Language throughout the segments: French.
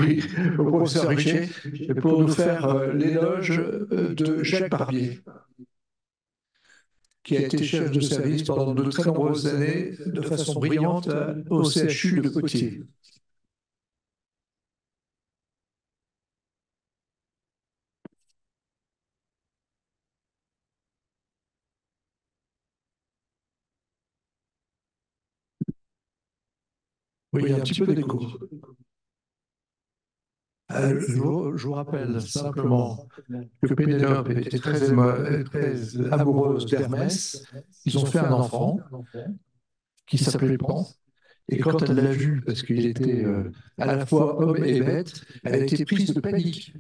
Oui, au professeur Richer, pour nous faire l'éloge de Jacques Barbier, qui a été chef de service pendant de très nombreuses années de façon brillante au CHU de Poitiers. Oui, il y a un petit peu d'écho. Je vous rappelle simplement que Pénélope était très amoureuse d'Hermès. Ils ont fait un enfant qui s'appelait Pan. Et quand elle l'a vu, parce qu'il était à la fois homme et bête, elle a été prise de panique.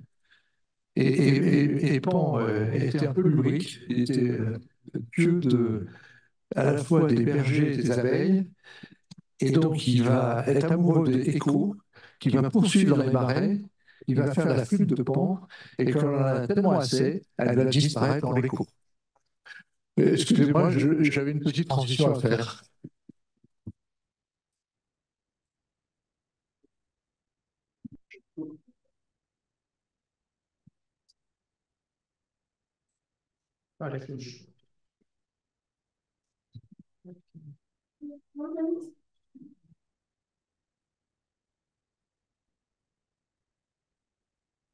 Et Pan était un peu lubrique. Il était dieu à la fois des bergers et des abeilles. Et donc, il va être amoureux d'Écho, qui va poursuivre dans les marais. Il va faire la flûte de Pan. Et quand on en a tellement assez, elle va disparaître dans l'Écho. Excusez-moi, j'avais une petite transition à faire.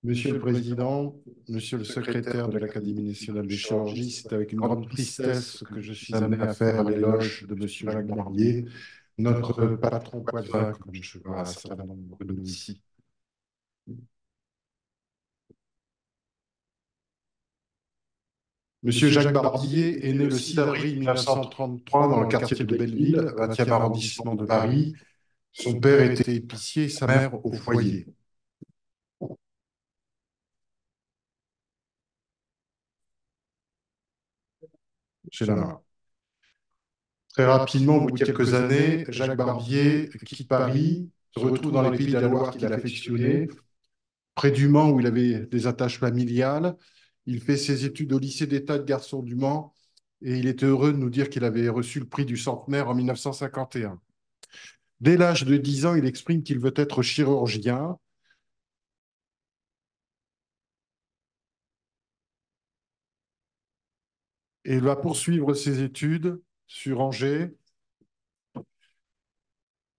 Monsieur le Président, Monsieur le Secrétaire de l'Académie nationale de chirurgie, c'est avec une grande tristesse que je suis amené à faire l'éloge de Monsieur Jacques Barbier, notre patron quadra, comme je vois un certain nombre de nous ici. Monsieur Jacques Barbier est né le 6 avril 1933 dans le quartier de Belleville, 20e arrondissement de Paris. Son père était épicier, sa mère au foyer. Chez la main. Très rapidement, au bout de quelques années, Jacques Barbier quitte Paris, se retrouve dans les pays de la Loire qu'il affectionnait, près du Mans où il avait des attaches familiales. Il fait ses études au lycée d'État de Garçon du Mans et il était heureux de nous dire qu'il avait reçu le prix du centenaire en 1951. Dès l'âge de 10 ans, il exprime qu'il veut être chirurgien. Et il va poursuivre ses études sur Angers,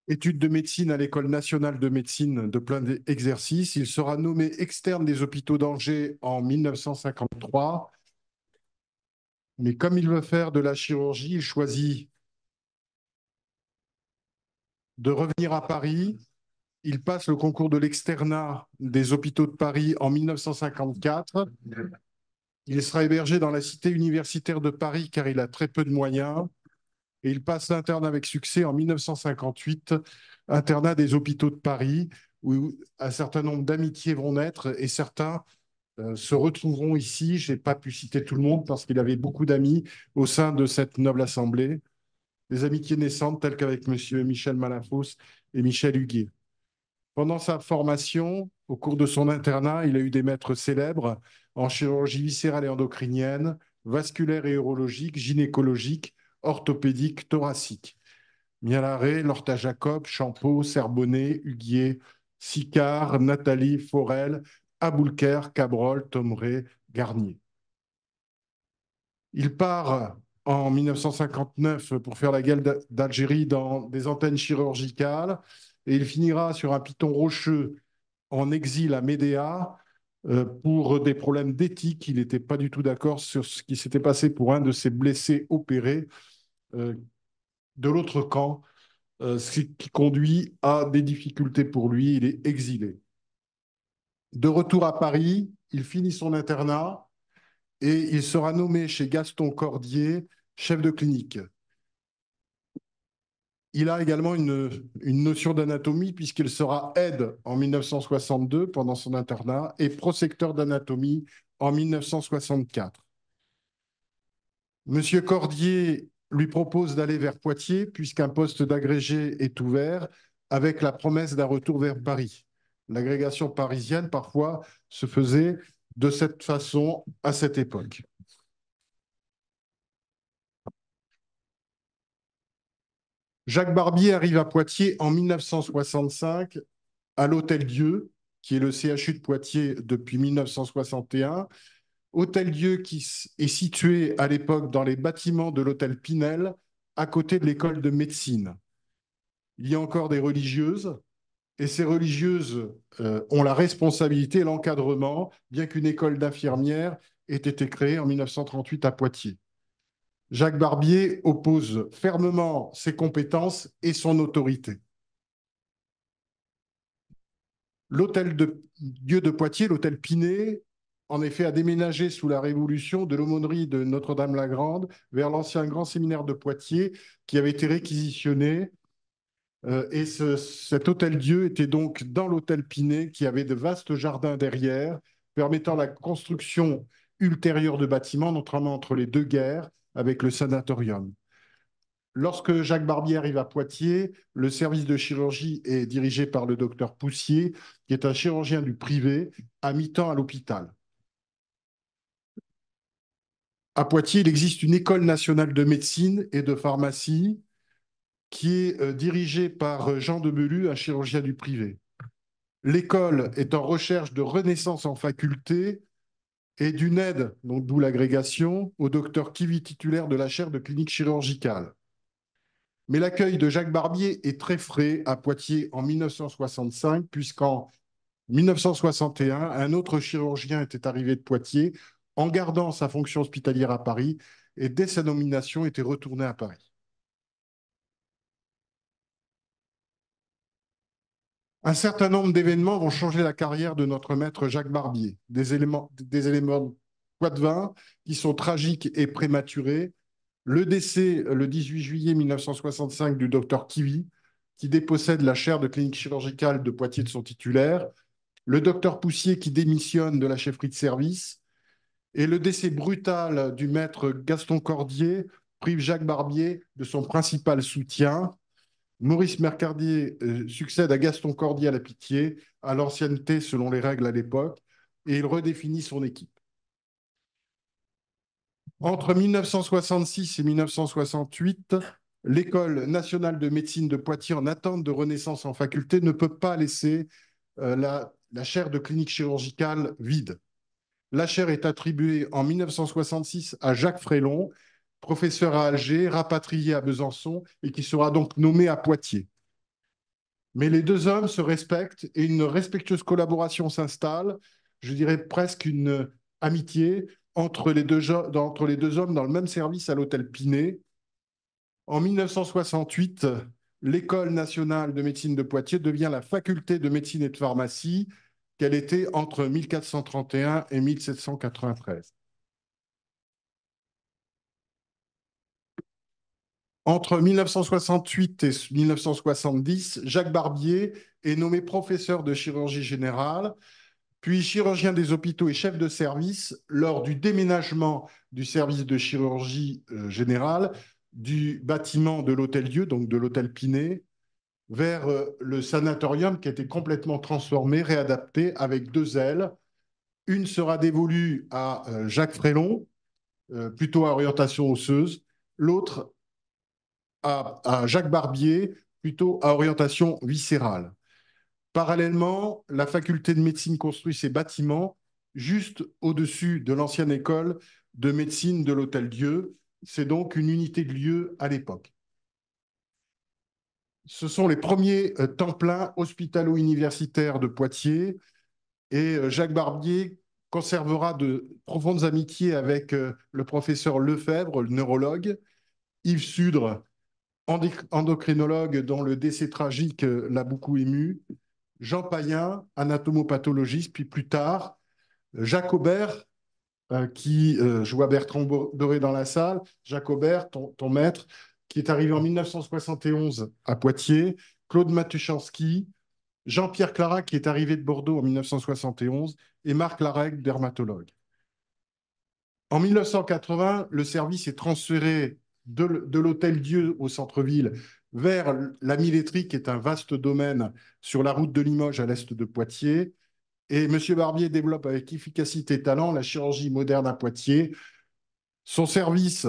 études de médecine à l'École nationale de médecine de plein exercice. Il sera nommé externe des hôpitaux d'Angers en 1953. Mais comme il veut faire de la chirurgie, il choisit de revenir à Paris. Il passe le concours de l'externat des hôpitaux de Paris en 1954. Il sera hébergé dans la cité universitaire de Paris car il a très peu de moyens. Et il passe l'internat avec succès en 1958, internat des hôpitaux de Paris, où un certain nombre d'amitiés vont naître et certains se retrouveront ici. Je n'ai pas pu citer tout le monde parce qu'il avait beaucoup d'amis au sein de cette noble assemblée. Des amitiés naissantes telles qu'avec M. Michel Malafosse et Michel Huguet. Pendant sa formation, au cours de son internat, il a eu des maîtres célèbres en chirurgie viscérale et endocrinienne, vasculaire et urologique, gynécologique, orthopédique, thoracique. Mialaré, Lorta Jacob, Champeau, Serbonnet, Huguier, Sicard, Nathalie, Forel, Aboulker, Cabrol, Tomré, Garnier. Il part en 1959 pour faire la guerre d'Algérie dans des antennes chirurgicales et il finira sur un piton rocheux en exil à Médéa pour des problèmes d'éthique. Il n'était pas du tout d'accord sur ce qui s'était passé pour un de ses blessés opérés euh, de l'autre camp, ce qui conduit à des difficultés pour lui. Il est exilé. De retour à Paris, il finit son internat et il sera nommé chez Gaston Cordier chef de clinique. Il a également une notion d'anatomie puisqu'il sera aide en 1962 pendant son internat et prosecteur d'anatomie en 1964. Monsieur Cordier lui propose d'aller vers Poitiers puisqu'un poste d'agrégé est ouvert avec la promesse d'un retour vers Paris. L'agrégation parisienne, parfois, se faisait de cette façon à cette époque. Jacques Barbier arrive à Poitiers en 1965 à l'Hôtel-Dieu, qui est le CHU de Poitiers depuis 1961. Hôtel-Dieu qui est situé à l'époque dans les bâtiments de l'Hôtel Pinel, à côté de l'école de médecine. Il y a encore des religieuses, et ces religieuses ont la responsabilité et l'encadrement, bien qu'une école d'infirmières ait été créée en 1938 à Poitiers. Jacques Barbier oppose fermement ses compétences et son autorité. L'hôtel de Dieu de Poitiers, l'hôtel Pinet, en effet, a déménagé sous la Révolution de l'aumônerie de Notre-Dame-la-Grande vers l'ancien grand séminaire de Poitiers qui avait été réquisitionné. Et cet hôtel-Dieu était donc dans l'hôtel Pinet qui avait de vastes jardins derrière, permettant la construction ultérieure de bâtiments, notamment entre les deux guerres, avec le sanatorium. Lorsque Jacques Barbier arrive à Poitiers, le service de chirurgie est dirigé par le docteur Poussier, qui est un chirurgien du privé à mi-temps à l'hôpital. À Poitiers, il existe une école nationale de médecine et de pharmacie qui est dirigée par Jean de Belu, un chirurgien du privé. L'école est en recherche de renaissance en faculté et d'une aide, donc d'où l'agrégation, au docteur Kivy, titulaire de la chaire de clinique chirurgicale. Mais l'accueil de Jacques Barbier est très frais à Poitiers en 1965, puisqu'en 1961, un autre chirurgien était arrivé de Poitiers en gardant sa fonction hospitalière à Paris et dès sa nomination était retourné à Paris. Un certain nombre d'événements vont changer la carrière de notre maître Jacques Barbier. Des éléments poitevins qui sont tragiques et prématurés. Le décès, le 18 juillet 1965, du docteur Kivy, qui dépossède la chaire de clinique chirurgicale de Poitiers de son titulaire. Le docteur Poussier qui démissionne de la chefferie de service. Et le décès brutal du maître Gaston Cordier prive Jacques Barbier de son principal soutien. Maurice Mercardier succède à Gaston Cordier à la Pitié, à l'ancienneté selon les règles à l'époque, et il redéfinit son équipe. Entre 1966 et 1968, l'École nationale de médecine de Poitiers, en attente de renaissance en faculté, ne peut pas laisser la chaire de clinique chirurgicale vide. La chaire est attribuée en 1966 à Jacques Frélon, professeur à Alger, rapatrié à Besançon et qui sera donc nommé à Poitiers. Mais les deux hommes se respectent et une respectueuse collaboration s'installe, je dirais presque une amitié entre les deux hommes dans le même service à l'hôtel Pinet. En 1968, l'École nationale de médecine de Poitiers devient la faculté de médecine et de pharmacie qu'elle était entre 1431 et 1793. Entre 1968 et 1970, Jacques Barbier est nommé professeur de chirurgie générale, puis chirurgien des hôpitaux et chef de service lors du déménagement du service de chirurgie générale du bâtiment de l'Hôtel-Dieu, donc de l'Hôtel Pinet, vers le sanatorium qui a été complètement transformé, réadapté avec deux ailes. Une sera dévolue à Jacques Frélon, plutôt à orientation osseuse, l'autre à Jacques Barbier, plutôt à orientation viscérale. Parallèlement, la faculté de médecine construit ses bâtiments juste au-dessus de l'ancienne école de médecine de l'Hôtel-Dieu. C'est donc une unité de lieu à l'époque. Ce sont les premiers temps pleins hospitalo-universitaires de Poitiers et Jacques Barbier conservera de profondes amitiés avec le professeur Lefebvre, le neurologue, Yves Sudre, endocrinologue dont le décès tragique l'a beaucoup ému, Jean Payen, anatomopathologiste, puis plus tard, Jacques Aubert, je vois Bertrand Doré dans la salle, Jacques Aubert, ton maître, qui est arrivé en 1971 à Poitiers, Claude Matuszanski, Jean-Pierre Clarac, qui est arrivé de Bordeaux en 1971, et Marc Larrec, dermatologue. En 1980, le service est transféré de l'Hôtel-Dieu au centre-ville vers la Milletterie, qui est un vaste domaine sur la route de Limoges à l'est de Poitiers. Et M. Barbier développe avec efficacité et talent la chirurgie moderne à Poitiers. Son service,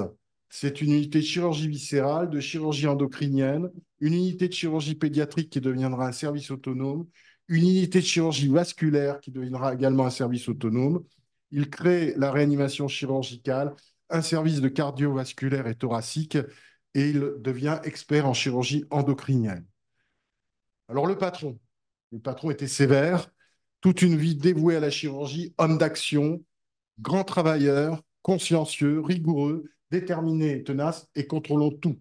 c'est une unité de chirurgie viscérale, de chirurgie endocrinienne, une unité de chirurgie pédiatrique qui deviendra un service autonome, une unité de chirurgie vasculaire qui deviendra également un service autonome. Il crée la réanimation chirurgicale, un service de cardiovasculaire et thoracique, et il devient expert en chirurgie endocrinienne. Alors le patron était sévère, toute une vie dévouée à la chirurgie, homme d'action, grand travailleur, consciencieux, rigoureux, déterminé et tenace, et contrôlant tout.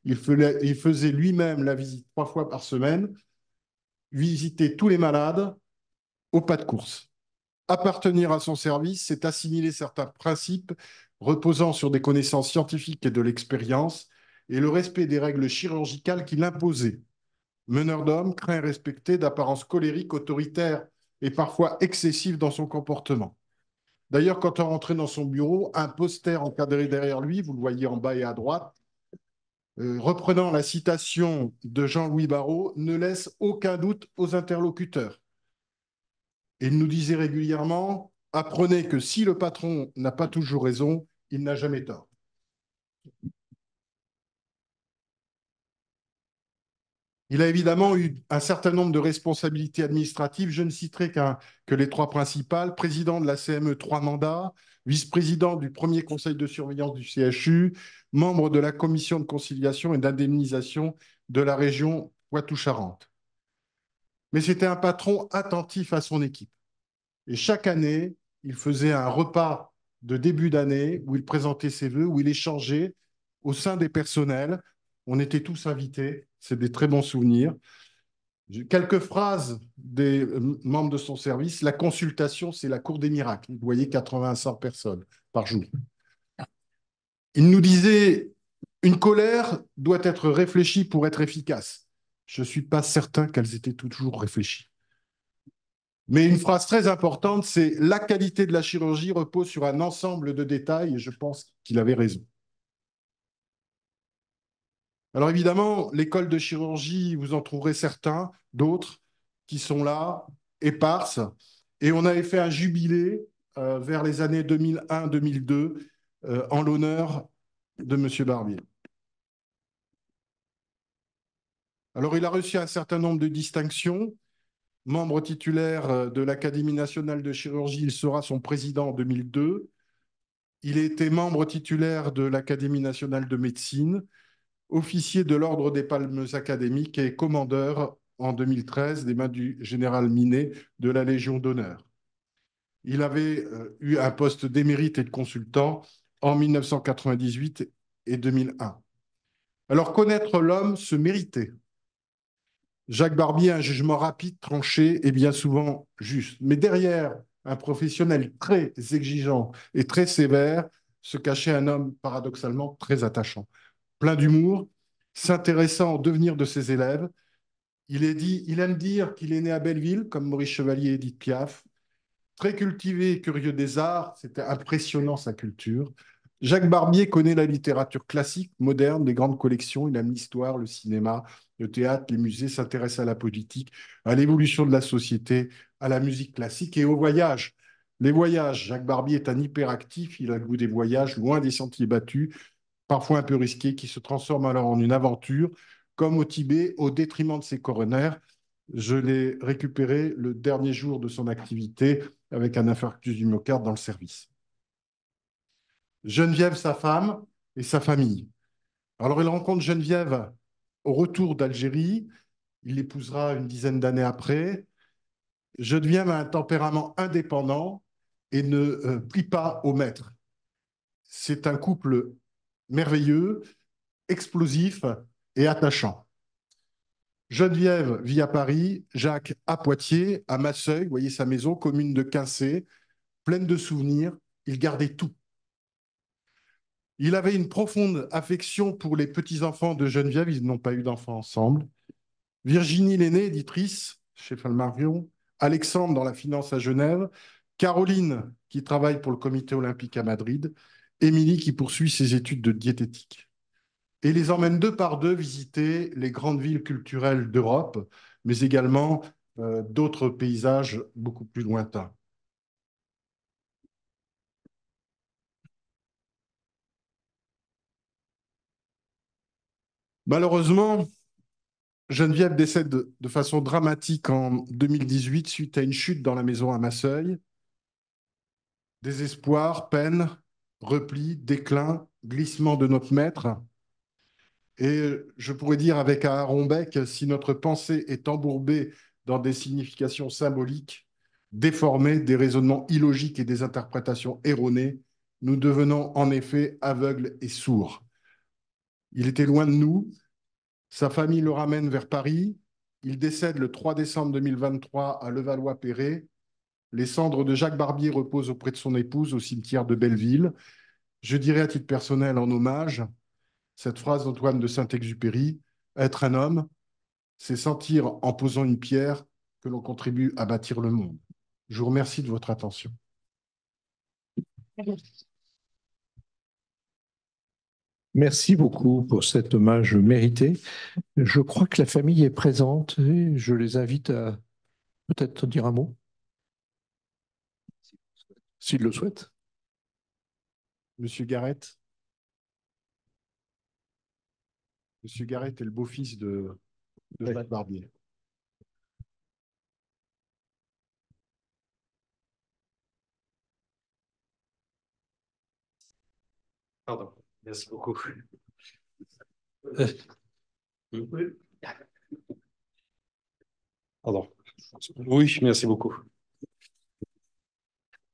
Il faisait lui-même la visite 3 fois par semaine, visitait tous les malades au pas de course. Appartenir à son service, c'est assimiler certains principes reposant sur des connaissances scientifiques et de l'expérience, et le respect des règles chirurgicales qu'il imposait. Meneur d'hommes, craint et respecté, d'apparence colérique, autoritaire et parfois excessif dans son comportement. D'ailleurs, quand on rentrait dans son bureau, un poster encadré derrière lui, vous le voyez en bas et à droite, reprenant la citation de Jean-Louis Barrault, ne laisse aucun doute aux interlocuteurs. Et il nous disait régulièrement, apprenez que si le patron n'a pas toujours raison, il n'a jamais tort. Il a évidemment eu un certain nombre de responsabilités administratives. Je ne citerai que les 3 principales. Président de la CME, 3 mandats, vice-président du premier conseil de surveillance du CHU, membre de la commission de conciliation et d'indemnisation de la région Poitou-Charentes. Mais c'était un patron attentif à son équipe. Et chaque année, il faisait un repas de début d'année où il présentait ses vœux, où il échangeait au sein des personnels. On était tous invités. C'est des très bons souvenirs. Quelques phrases des membres de son service. La consultation, c'est la cour des miracles. Vous voyez, 80 à 100 personnes par jour. Il nous disait, une colère doit être réfléchie pour être efficace. Je ne suis pas certain qu'elles étaient toujours réfléchies. Mais une phrase très importante, c'est la qualité de la chirurgie repose sur un ensemble de détails, et je pense qu'il avait raison. Alors évidemment, l'école de chirurgie, vous en trouverez certains, d'autres qui sont là, éparses. Et on avait fait un jubilé vers les années 2001-2002 en l'honneur de M. Barbier. Alors il a reçu un certain nombre de distinctions. Membre titulaire de l'Académie nationale de chirurgie, il sera son président en 2002. Il a été membre titulaire de l'Académie nationale de médecine, officier de l'Ordre des Palmes académiques et commandeur en 2013 des mains du général Minet de la Légion d'honneur. Il avait eu un poste d'émérite et de consultant en 1998 et 2001. Alors connaître l'homme se méritait. Jacques Barbier a un jugement rapide, tranché et bien souvent juste. Mais derrière un professionnel très exigeant et très sévère se cachait un homme paradoxalement très attachant, plein d'humour, s'intéressant au devenir de ses élèves. Il aime dire qu'il est né à Belleville, comme Maurice Chevalier et Édith Piaf. Très cultivé et curieux des arts, c'était impressionnant sa culture. Jacques Barbier connaît la littérature classique, moderne, les grandes collections. Il aime l'histoire, le cinéma, le théâtre, les musées, s'intéresse à la politique, à l'évolution de la société, à la musique classique et aux voyages. Les voyages, Jacques Barbier est un hyperactif, il a le goût des voyages, loin des sentiers battus, parfois un peu risqués, qui se transforment alors en une aventure, comme au Tibet, au détriment de ses coronaires. Je l'ai récupéré le dernier jour de son activité avec un infarctus du myocarde dans le service. Geneviève, sa femme, et sa famille. Alors, il rencontre Geneviève au retour d'Algérie. Il l'épousera une dizaine d'années après. Geneviève a un tempérament indépendant et ne plie pas au maître. C'est un couple merveilleux, explosif et attachant. Geneviève vit à Paris, Jacques à Poitiers, à Masseuil, vous voyez sa maison, commune de Quincé, pleine de souvenirs. Il gardait tout. Il avait une profonde affection pour les petits-enfants de Geneviève, ils n'ont pas eu d'enfants ensemble. Virginie l'aînée, éditrice chez Flammarion, Alexandre dans la finance à Genève, Caroline qui travaille pour le comité olympique à Madrid, Émilie qui poursuit ses études de diététique. Et il les emmène 2 par 2 visiter les grandes villes culturelles d'Europe, mais également d'autres paysages beaucoup plus lointains. Malheureusement, Geneviève décède de façon dramatique en 2018 suite à une chute dans la maison à Masseuil. Désespoir, peine, repli, déclin, glissement de notre maître. Et je pourrais dire avec Aaron Beck, si notre pensée est embourbée dans des significations symboliques, déformées, des raisonnements illogiques et des interprétations erronées, nous devenons en effet aveugles et sourds. Il était loin de nous, sa famille le ramène vers Paris, il décède le 3 décembre 2023 à Levallois-Perret. Les cendres de Jacques Barbier reposent auprès de son épouse au cimetière de Belleville. Je dirais à titre personnel en hommage cette phrase d'Antoine de Saint-Exupéry: être un homme, c'est sentir en posant une pierre que l'on contribue à bâtir le monde. Je vous remercie de votre attention. Merci beaucoup pour cet hommage mérité. Je crois que la famille est présente et je les invite à peut-être dire un mot, s'ils le souhaitent. Monsieur Garrett. Monsieur Garrett est le beau-fils de Jacques Barbier. Pardon, merci beaucoup. Pardon. Oui, merci beaucoup.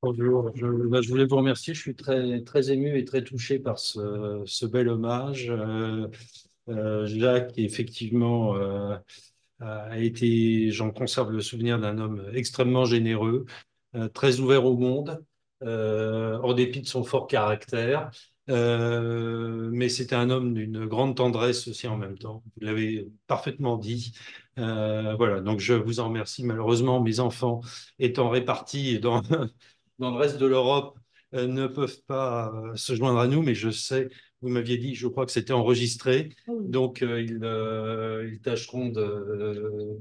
Bonjour, je voulais vous remercier. Je suis très ému et très touché par ce bel hommage. Jacques, effectivement, a été, j'en conserve le souvenir d'un homme extrêmement généreux, très ouvert au monde, en dépit de son fort caractère. Mais c'était un homme d'une grande tendresse aussi en même temps. Vous l'avez parfaitement dit. Voilà, donc je vous en remercie. Malheureusement, mes enfants étant répartis dans le reste de l'Europe, ne peuvent pas se joindre à nous, mais je sais, vous m'aviez dit, je crois que c'était enregistré, donc ils tâcheront de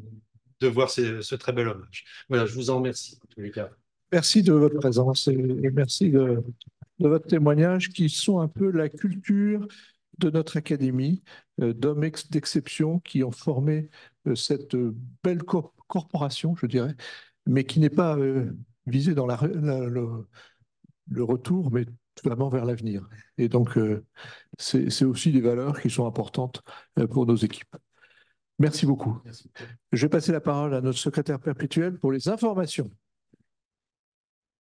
voir ce très bel hommage. Voilà, je vous en remercie en tous les cas. Merci de votre présence et merci de votre témoignage qui sont un peu la culture de notre académie, d'hommes d'exception qui ont formé cette belle corporation, je dirais, mais qui n'est pas visée dans le retour, mais vraiment vers l'avenir. Et donc, c'est aussi des valeurs qui sont importantes pour nos équipes. Merci beaucoup. Merci. Je vais passer la parole à notre secrétaire perpétuel pour les informations.